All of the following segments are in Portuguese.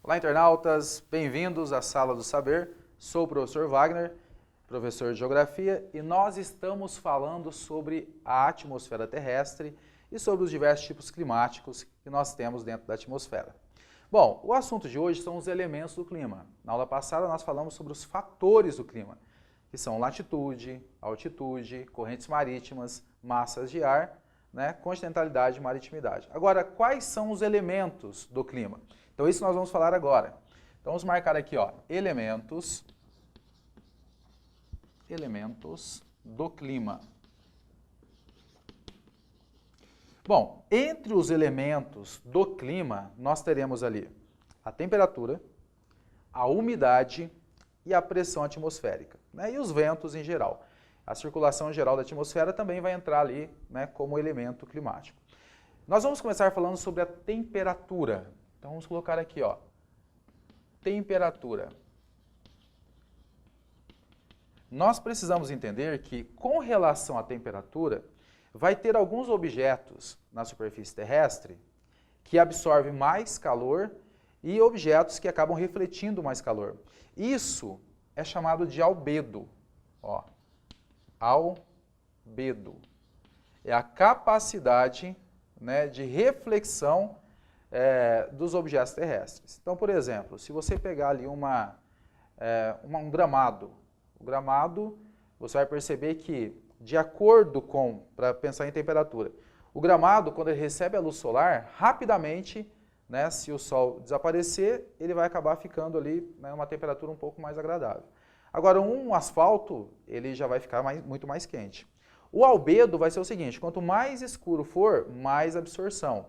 Olá, internautas, bem-vindos à Sala do Saber. Sou o professor Wagner, professor de Geografia, e nós estamos falando sobre a atmosfera terrestre e sobre os diversos tipos climáticos que nós temos dentro da atmosfera. Bom, o assunto de hoje são os elementos do clima. Na aula passada nós falamos sobre os fatores do clima, que são latitude, altitude, correntes marítimas, massas de ar, continentalidade e maritimidade. Agora, quais são os elementos do clima? Então, isso nós vamos falar agora. Então, vamos marcar aqui, ó, elementos do clima. Bom, entre os elementos do clima, nós teremos ali a temperatura, a umidade e a pressão atmosférica, e os ventos em geral. A circulação geral da atmosfera também vai entrar ali, como elemento climático. Nós vamos começar falando sobre a temperatura. Então, vamos colocar aqui, ó, temperatura. Nós precisamos entender que, com relação à temperatura, vai ter alguns objetos na superfície terrestre que absorvem mais calor e objetos que acabam refletindo mais calor. Isso é chamado de albedo. Ó, albedo. É a capacidade, de reflexão dos objetos terrestres. Então, por exemplo, se você pegar ali um gramado, o gramado, você vai perceber que, de acordo com, para pensar em temperatura, o gramado, quando ele recebe a luz solar, rapidamente, se o sol desaparecer, ele vai acabar ficando ali uma temperatura um pouco mais agradável. Agora, um asfalto, ele já vai ficar muito mais quente. O albedo vai ser o seguinte, quanto mais escuro for, mais absorção.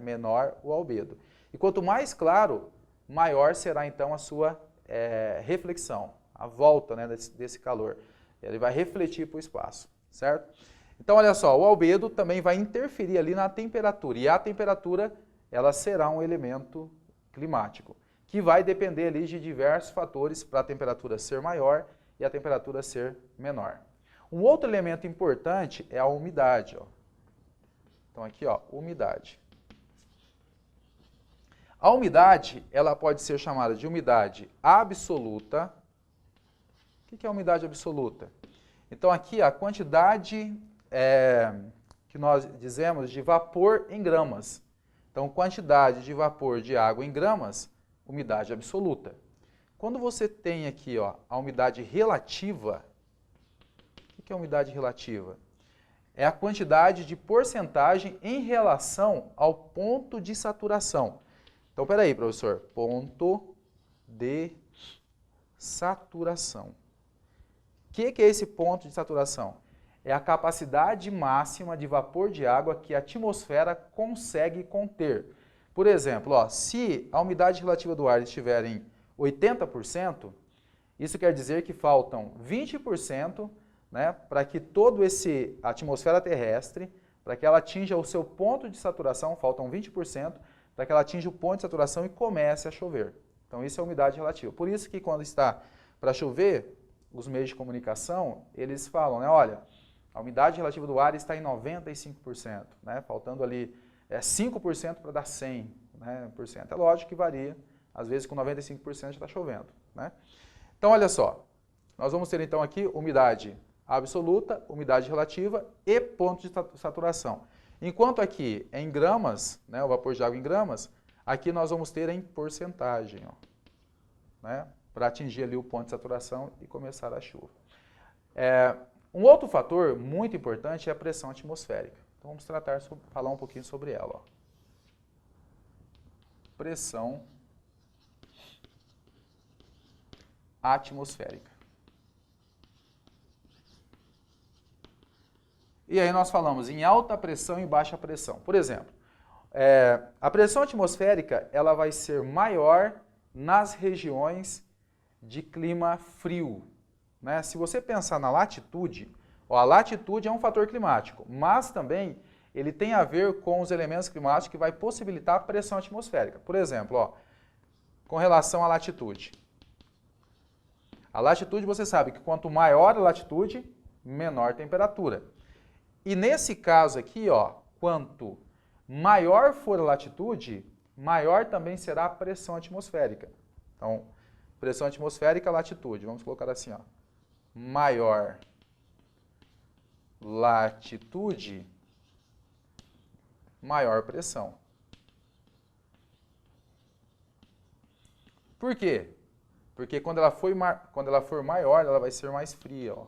Menor o albedo. E quanto mais claro, maior será então a sua reflexão, a volta desse calor. Ele vai refletir para o espaço, certo? Então, olha só, o albedo também vai interferir ali na temperatura. E a temperatura, ela será um elemento climático, que vai depender ali de diversos fatores para a temperatura ser maior e a temperatura ser menor. Um outro elemento importante é a umidade. Ó. Então, aqui, ó, umidade. A umidade, ela pode ser chamada de umidade absoluta. O que é a umidade absoluta? Então, aqui a quantidade que nós dizemos de vapor em gramas. Então, quantidade de vapor de água em gramas, umidade absoluta. Quando você tem aqui, ó, a umidade relativa, o que é a umidade relativa? É a quantidade de porcentagem em relação ao ponto de saturação. Então, peraí, professor, ponto de saturação. O que é esse ponto de saturação? É a capacidade máxima de vapor de água que a atmosfera consegue conter. Por exemplo, ó, se a umidade relativa do ar estiver em 80%, isso quer dizer que faltam 20%, para que a atmosfera terrestre, para que ela atinja o seu ponto de saturação, faltam 20%, para que ela atinja o ponto de saturação e comece a chover. Então, isso é a umidade relativa. Por isso que quando está para chover, os meios de comunicação, eles falam, olha, a umidade relativa do ar está em 95%, faltando ali 5% para dar 100%. É lógico que varia, às vezes com 95% já está chovendo. Então, olha só, nós vamos ter então aqui umidade absoluta, umidade relativa e ponto de saturação. Enquanto aqui é em gramas, o vapor de água em gramas, aqui nós vamos ter em porcentagem, para atingir ali o ponto de saturação e começar a chuva. Um outro fator muito importante é a pressão atmosférica. Então vamos falar um pouquinho sobre ela. Ó. Pressão atmosférica. E aí nós falamos em alta pressão e baixa pressão. Por exemplo, a pressão atmosférica ela vai ser maior nas regiões de clima frio. Se você pensar na latitude, a latitude é um fator climático, mas também ele tem a ver com os elementos climáticos que vai possibilitar a pressão atmosférica. Por exemplo, com relação à latitude. A latitude, você sabe que quanto maior a latitude, menor temperatura. E nesse caso aqui, ó, quanto maior for a latitude, maior também será a pressão atmosférica. Então, pressão atmosférica, latitude. Vamos colocar assim, ó. Maior latitude, maior pressão. Por quê? Porque quando ela for maior, ela vai ser mais fria, ó.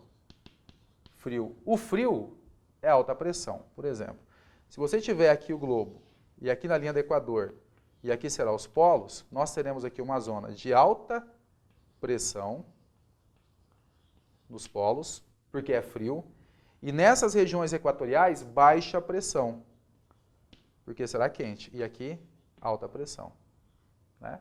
Frio. O frio é alta pressão. Por exemplo, se você tiver aqui o globo e aqui na linha do Equador e aqui será os polos, nós teremos aqui uma zona de alta pressão nos polos, porque é frio, e nessas regiões equatoriais, baixa pressão, porque será quente, e aqui, alta pressão. Né?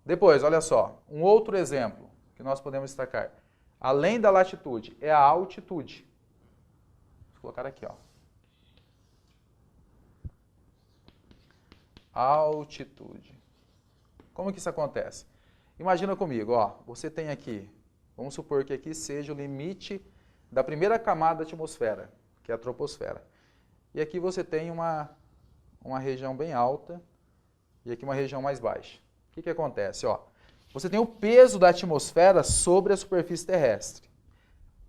Depois, olha só, um outro exemplo que nós podemos destacar. Além da latitude, é a altitude. Vou colocar aqui, ó. Altitude. Como que isso acontece? Imagina comigo, ó, você tem aqui, vamos supor que aqui seja o limite da primeira camada da atmosfera, que é a troposfera. E aqui você tem uma região bem alta e aqui uma região mais baixa. O que acontece? Ó, você tem o peso da atmosfera sobre a superfície terrestre.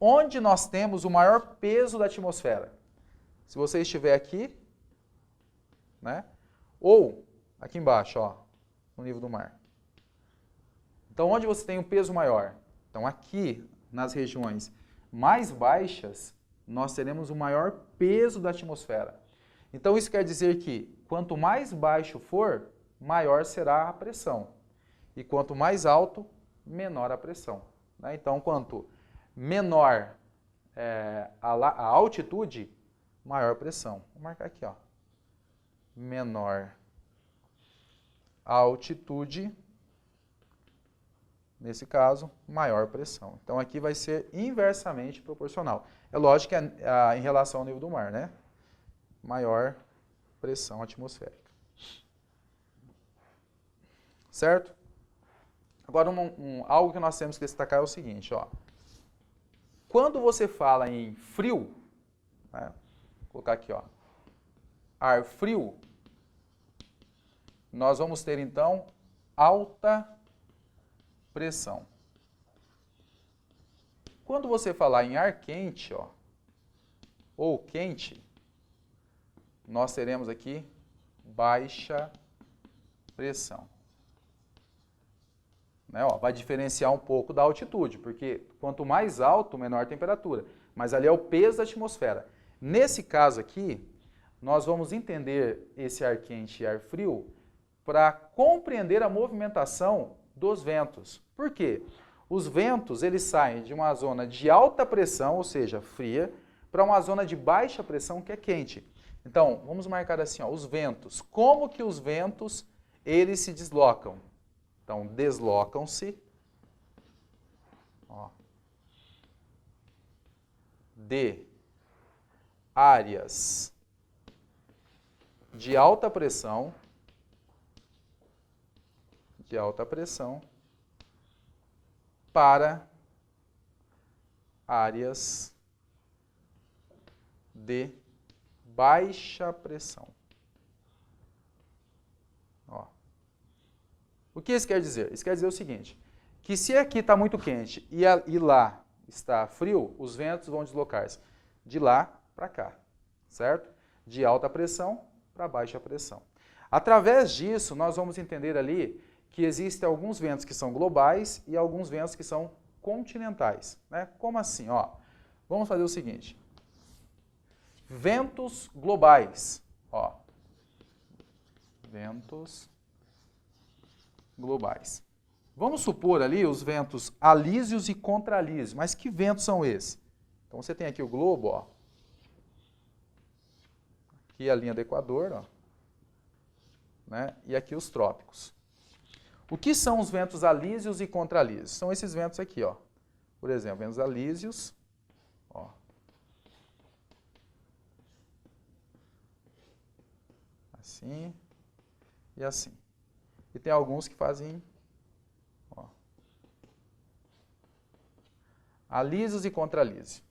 Onde nós temos o maior peso da atmosfera? Se você estiver aqui, né? Ou aqui embaixo, ó, no nível do mar. Então, onde você tem um peso maior? Então, aqui, nas regiões mais baixas, nós teremos o maior peso da atmosfera. Então, isso quer dizer que, quanto mais baixo for, maior será a pressão. E quanto mais alto, menor a pressão. Né? Então, quanto menor a altitude, maior pressão. Vou marcar aqui, ó. Menor a altitude, nesse caso, maior pressão. Então, aqui vai ser inversamente proporcional. É lógico que é em relação ao nível do mar, né? Maior pressão atmosférica. Certo? Agora, algo que nós temos que destacar é o seguinte, ó. Quando você fala em frio, né, vou colocar aqui, ó, ar frio, nós vamos ter, então, alta pressão. Quando você falar em ar quente, ó, ou quente, nós teremos aqui baixa pressão. Né, ó, vai diferenciar um pouco da altitude, porque quanto mais alto, menor a temperatura. Mas ali é o peso da atmosfera. Nesse caso aqui, nós vamos entender esse ar quente e ar frio para compreender a movimentação dos ventos. Por quê? Os ventos, eles saem de uma zona de alta pressão, ou seja, fria, para uma zona de baixa pressão, que é quente. Então, vamos marcar assim, ó, os ventos. Como que os ventos, eles se deslocam? Então, deslocam-se de áreas de alta pressão para áreas de baixa pressão. Ó. O que isso quer dizer? Isso quer dizer o seguinte, que se aqui está muito quente e lá está frio, os ventos vão deslocar-se de lá para cá, certo? De alta pressão para baixa pressão. Através disso, nós vamos entender ali que existem alguns ventos que são globais e alguns ventos que são continentais. Né? Como assim? Ó, vamos fazer o seguinte. Ventos globais. Ó, ventos globais. Vamos supor ali os ventos alísios e contralísios. Mas que ventos são esses? Então você tem aqui o globo, ó. Aqui a linha do Equador, ó. Né? E aqui os trópicos. O que são os ventos alísios e contralísios? São esses ventos aqui, ó. Por exemplo, ventos alísios, ó. Assim e assim. E tem alguns que fazem, ó, alísios e contralísio.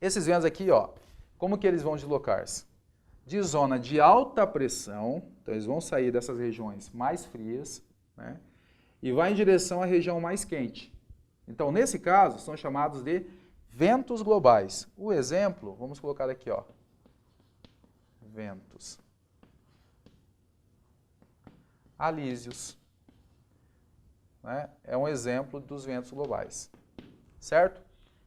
Esses ventos aqui, ó, como que eles vão deslocar-se? De zona de alta pressão, então eles vão sair dessas regiões mais frias, né, e vai em direção à região mais quente. Então, nesse caso, são chamados de ventos globais. O exemplo, vamos colocar aqui, ó, ventos alísios, né, é um exemplo dos ventos globais, certo?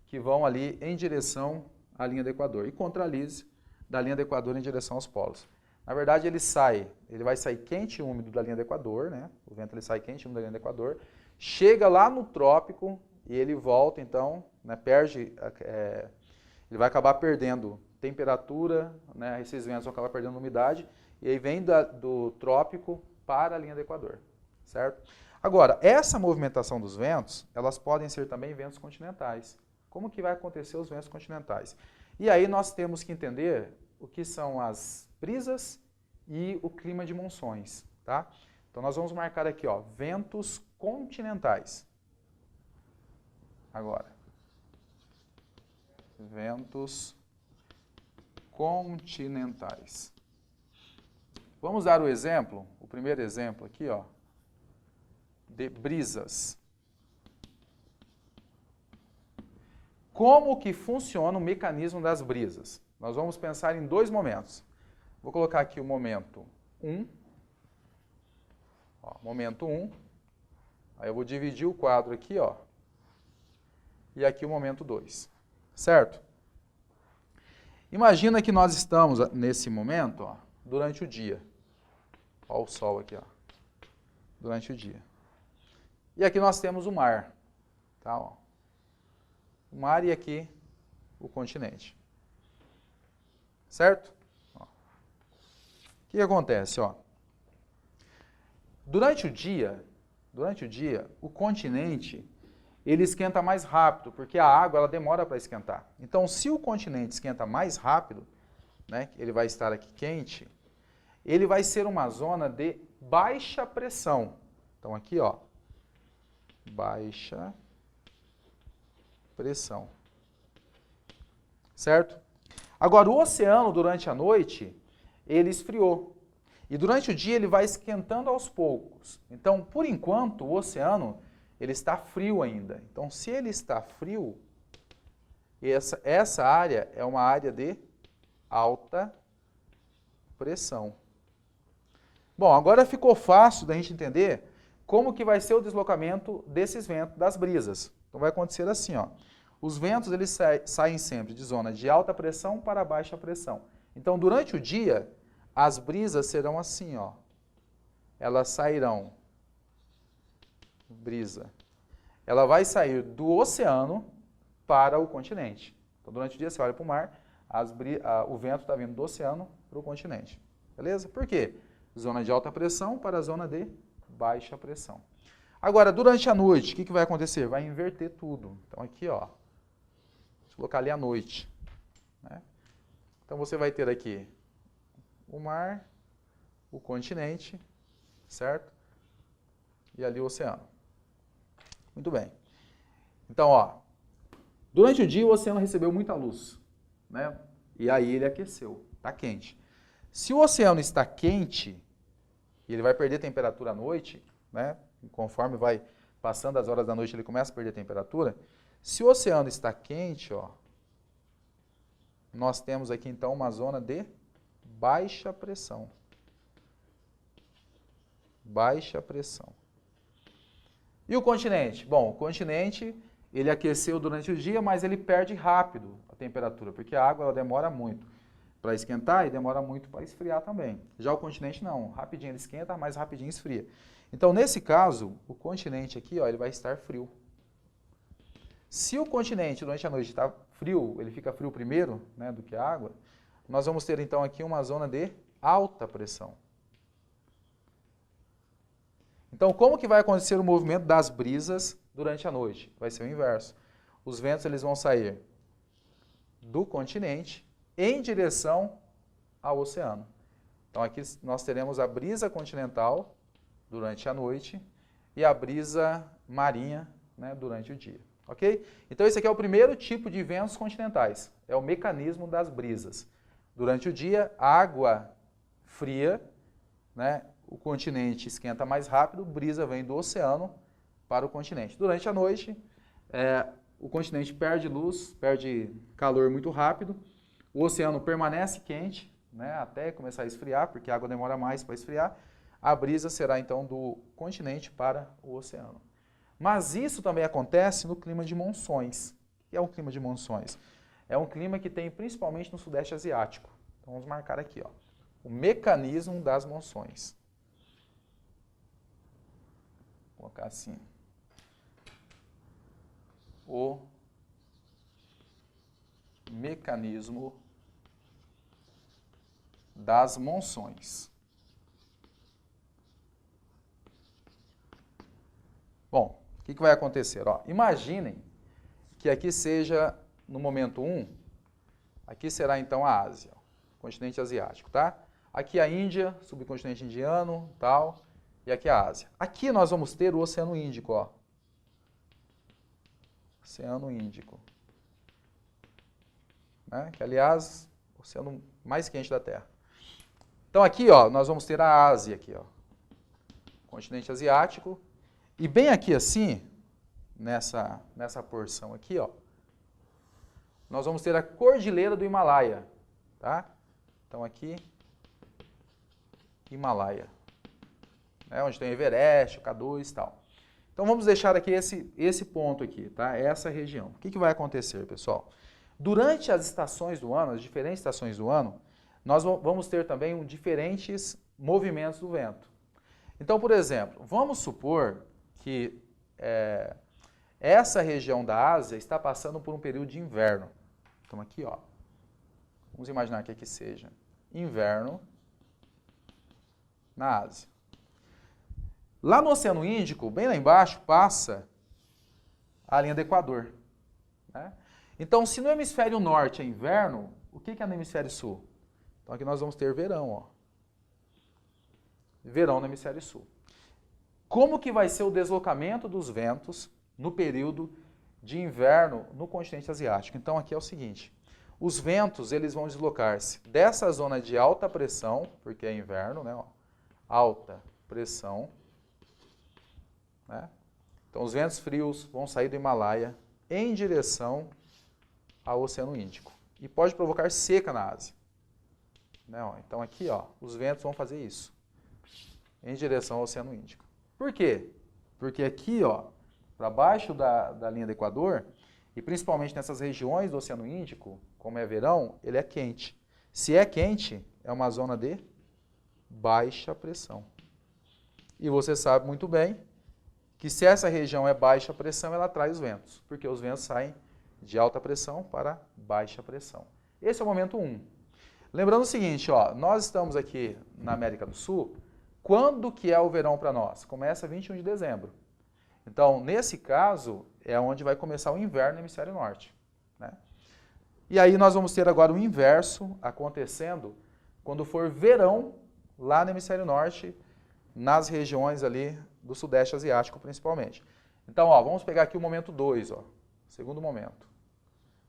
Que vão ali em direção à linha do Equador. E contralísio, da linha do Equador em direção aos polos. Na verdade, ele vai sair quente e úmido da linha do Equador, né? O vento ele sai quente e úmido da linha do Equador, chega lá no trópico e ele volta, então, né, ele vai acabar perdendo temperatura, né? Esses ventos vão acabar perdendo umidade, e aí vem do trópico para a linha do Equador, certo? Agora, essa movimentação dos ventos, elas podem ser também ventos continentais. Como que vai acontecer os ventos continentais? E aí nós temos que entender o que são as brisas e o clima de monções, tá? Então nós vamos marcar aqui, ó, ventos continentais. Agora, ventos continentais. Vamos dar o exemplo, o primeiro exemplo aqui, ó, de brisas. Como que funciona o mecanismo das brisas? Nós vamos pensar em dois momentos. Vou colocar aqui o momento 1. Ó, momento 1. Aí eu vou dividir o quadro aqui, ó. E aqui o momento 2. Certo? Imagina que nós estamos nesse momento, ó, durante o dia. Ó o sol aqui, ó. Durante o dia. E aqui nós temos o mar. Tá, ó. O mar e aqui o continente. Certo? Ó. O que acontece? Ó? Durante o dia, o continente ele esquenta mais rápido, porque a água ela demora para esquentar. Então, se o continente esquenta mais rápido, né, ele vai estar aqui quente, ele vai ser uma zona de baixa pressão. Então, aqui, ó, baixa pressão. Certo? Agora, o oceano, durante a noite, ele esfriou. E durante o dia, ele vai esquentando aos poucos. Então, por enquanto, o oceano, ele está frio ainda. Então, se ele está frio, essa área é uma área de alta pressão. Bom, agora ficou fácil da gente entender como que vai ser o deslocamento desses ventos, das brisas. Então, vai acontecer assim, ó. Os ventos eles saem sempre de zona de alta pressão para baixa pressão. Então, durante o dia, as brisas serão assim, ó. Elas sairão, brisa, ela vai sair do oceano para o continente. Então, durante o dia, você olha para o mar, o vento está vindo do oceano para o continente. Beleza? Por quê? Zona de alta pressão para a zona de baixa pressão. Agora, durante a noite, o que vai acontecer? Vai inverter tudo. Então, aqui, ó. Colocar ali à noite. Né? Então, você vai ter aqui o mar, o continente, certo? E ali o oceano. Muito bem. Então, ó, durante o dia o oceano recebeu muita luz, né? E aí ele aqueceu, está quente. Se o oceano está quente, e ele vai perder temperatura à noite, né? Conforme vai passando as horas da noite, ele começa a perder temperatura. Se o oceano está quente, ó, nós temos aqui então uma zona de baixa pressão. Baixa pressão. E o continente? Bom, o continente, ele aqueceu durante o dia, mas ele perde rápido a temperatura, porque a água ela demora muito para esquentar e demora muito para esfriar também. Já o continente não, rapidinho ele esquenta, mas rapidinho esfria. Então, nesse caso, o continente aqui, ó, ele vai estar frio. Se o continente durante a noite está frio, ele fica frio primeiro, né, do que a água, nós vamos ter então aqui uma zona de alta pressão. Então, como que vai acontecer o movimento das brisas durante a noite? Vai ser o inverso. Os ventos eles vão sair do continente em direção ao oceano. Então, aqui nós teremos a brisa continental durante a noite e a brisa marinha, né, durante o dia. Ok? Então esse aqui é o primeiro tipo de ventos continentais, é o mecanismo das brisas. Durante o dia, água fria, né? O continente esquenta mais rápido, brisa vem do oceano para o continente. Durante a noite, o continente perde luz, perde calor muito rápido, o oceano permanece quente, né, até começar a esfriar, porque a água demora mais para esfriar, a brisa será então do continente para o oceano. Mas isso também acontece no clima de monções. O que é um clima de monções? É um clima que tem principalmente no Sudeste Asiático. Então vamos marcar aqui, ó, o mecanismo das monções. Vou colocar assim. O mecanismo das monções. Bom, o que vai acontecer? Ó, imaginem que aqui seja, no momento 1, aqui será então a Ásia, o continente asiático, tá? Aqui a Índia, subcontinente indiano, tal, e aqui a Ásia. Aqui nós vamos ter o Oceano Índico, ó. Oceano Índico. Né? Que, aliás, o oceano mais quente da Terra. Então aqui, ó, nós vamos ter a Ásia aqui, ó. Continente asiático. E bem aqui assim, nessa porção aqui, ó, nós vamos ter a Cordilheira do Himalaia, tá? Então aqui, Himalaia, né? Onde tem Everest, o K2 e tal. Então vamos deixar aqui esse ponto aqui, tá? Essa região. O que vai acontecer, pessoal? Durante as estações do ano, as diferentes estações do ano, nós vamos ter também diferentes movimentos do vento. Então, por exemplo, vamos supor que essa região da Ásia está passando por um período de inverno. Então aqui, ó, vamos imaginar que aqui seja inverno na Ásia. Lá no Oceano Índico, bem lá embaixo, passa a linha do Equador, né? Então, se no hemisfério norte é inverno, o que é no hemisfério sul? Então aqui nós vamos ter verão, ó. Verão no hemisfério sul. Como que vai ser o deslocamento dos ventos no período de inverno no continente asiático? Então aqui é o seguinte, os ventos eles vão deslocar-se dessa zona de alta pressão, porque é inverno, né? Ó, alta pressão, né? Então os ventos frios vão sair do Himalaia em direção ao Oceano Índico e pode provocar seca na Ásia. Né? Ó, então aqui, ó, os ventos vão fazer isso em direção ao Oceano Índico. Por quê? Porque aqui, ó, para baixo da linha do Equador, e principalmente nessas regiões do Oceano Índico, como é verão, ele é quente. Se é quente, é uma zona de baixa pressão. E você sabe muito bem que se essa região é baixa pressão, ela atrai os ventos, porque os ventos saem de alta pressão para baixa pressão. Esse é o momento 1. Lembrando o seguinte, ó, nós estamos aqui na América do Sul. Quando que é o verão para nós? Começa 21 de dezembro. Então, nesse caso, é onde vai começar o inverno no hemisfério norte, né? E aí nós vamos ter agora o inverso acontecendo quando for verão lá no hemisfério norte, nas regiões ali do Sudeste Asiático principalmente. Então, ó, vamos pegar aqui o momento 2, ó, segundo momento.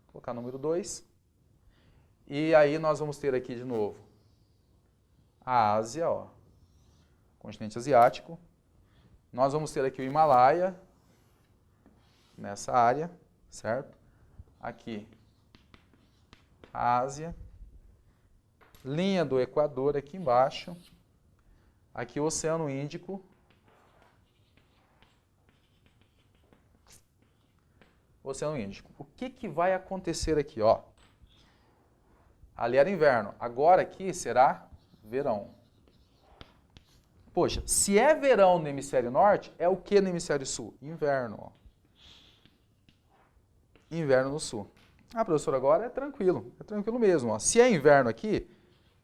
Vou colocar número 2. E aí nós vamos ter aqui de novo a Ásia, ó, continente asiático. Nós vamos ter aqui o Himalaia, nessa área, certo? Aqui, a Ásia. Linha do Equador aqui embaixo. Aqui o Oceano Índico. Oceano Índico. O que vai acontecer aqui, ó? Ali era inverno. Agora aqui será verão. Poxa, se é verão no hemisfério norte, é o que no hemisfério sul? Inverno. Ó. Inverno no sul. Ah, professor, agora é tranquilo mesmo. Ó. Se é inverno aqui,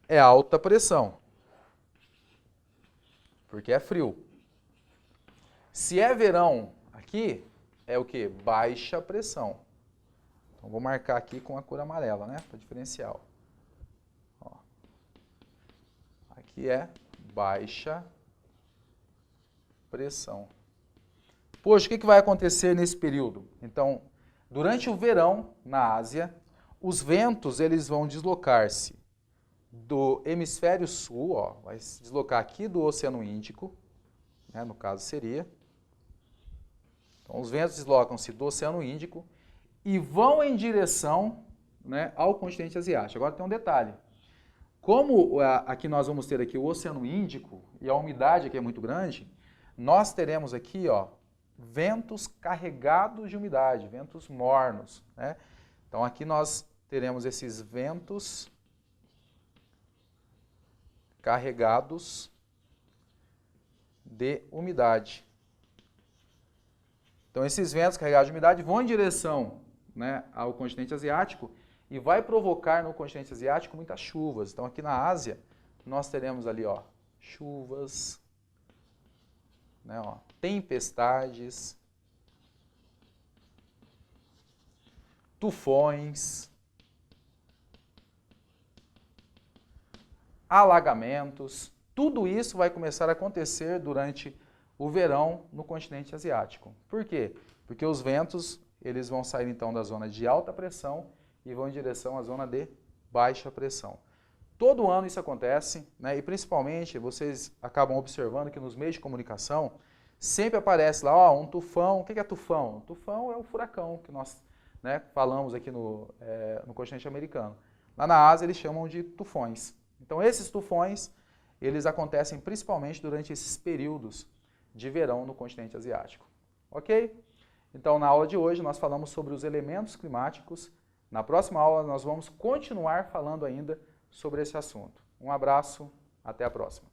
é alta pressão, porque é frio. Se é verão aqui, é o que? Baixa pressão. Então, vou marcar aqui com a cor amarela, né, para diferenciar. Ó. Aqui é baixa pressão. Poxa, o que vai acontecer nesse período? Então, Durante o verão, na Ásia, os ventos eles vão deslocar-se do hemisfério sul, ó, vai se deslocar aqui do Oceano Índico, né, no caso seria. Então, os ventos deslocam-se do Oceano Índico e vão em direção, né, ao continente asiático. Agora tem um detalhe. Como aqui nós vamos ter aqui o Oceano Índico e a umidade aqui é muito grande, nós teremos aqui, ó, ventos carregados de umidade, ventos mornos, né? Então aqui nós teremos esses ventos carregados de umidade. Então esses ventos carregados de umidade vão em direção, né, ao continente asiático e vai provocar no continente asiático muitas chuvas. Então aqui na Ásia nós teremos ali, ó, chuvas, né, ó, tempestades, tufões, alagamentos, tudo isso vai começar a acontecer durante o verão no continente asiático. Por quê? Porque os ventos eles vão sair então da zona de alta pressão e vão em direção à zona de baixa pressão. Todo ano isso acontece, né? E principalmente vocês acabam observando que nos meios de comunicação sempre aparece lá, ó, um tufão. O que é tufão? Tufão é o furacão que nós, né, falamos aqui no continente americano. Lá na Ásia eles chamam de tufões. Então esses tufões eles acontecem principalmente durante esses períodos de verão no continente asiático. Ok? Então na aula de hoje nós falamos sobre os elementos climáticos. Na próxima aula nós vamos continuar falando ainda sobre esse assunto. Um abraço, até a próxima.